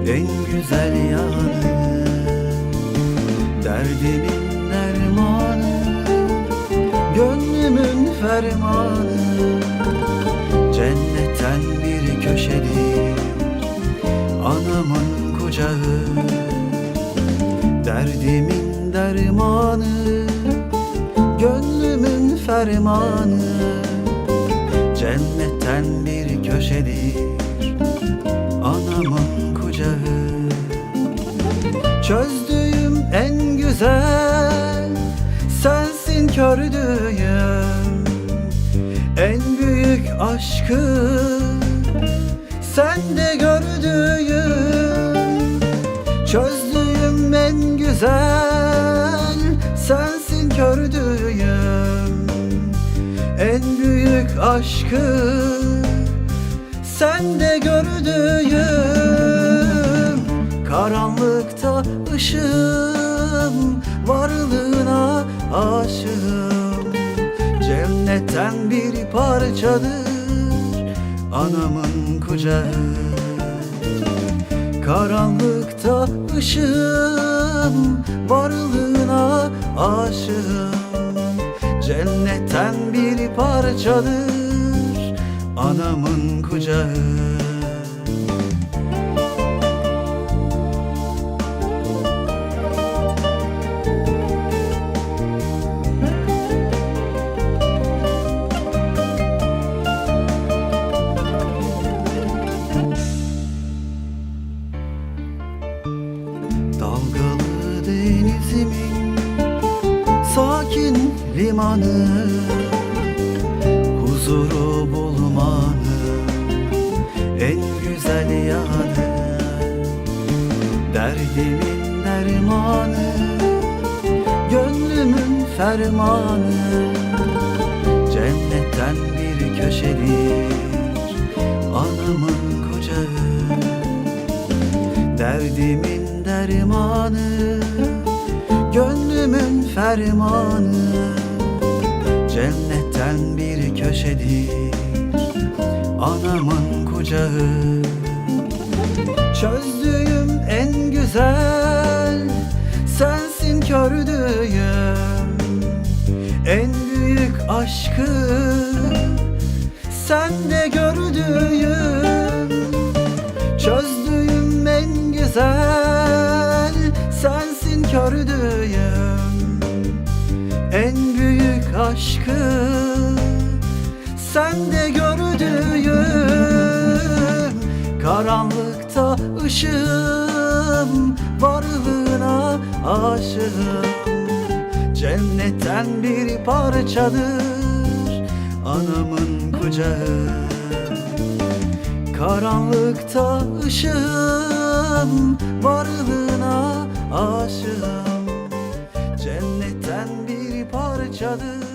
en güzel yanı, derdimin dermanı, gönlümün fermanı. Cennetten bir köşedir anamın kucağı, derdimin dermanı, gönlümün fermanı. Cennetten bir köşedir anamın kucağı. Çözdüğüm en güzel sensin kördüğüm, en büyük aşkı sende gördüğüm. Çözdüğüm en güzel sensin kördüğüm, en büyük aşkı sende gördüğüm. Karanlıkta ışığım, varlığına aşığım. Cennetten bir parçadır anamın kucağı. Karanlıkta ışığım, varlığına aşığım. Cennetten bir parçadır anamın kucağı. Dalgalı denizimin sakin limanı, huzuru bulmanı en güzel yanı, derdimin dermanı, gönlümün fermanı. Cennetten bir köşedir anamın kucağı, derdimin dermanı, gönlümün fermanı. Cennetten bir köşedir anamın kucağı. Çözdüğüm en güzel sensin kördüğüm, en büyük aşkı sende gördüğüm. Çözdüğüm en güzel sensin kördüğüm, en büyük aşkı sende gördüğüm. Karanlıkta ışığım, varlığına aşığım. Cennetten bir parçadır anamın kucağı. Karanlıkta ışığım, varlığına aşığım. Cennetten bir parçadır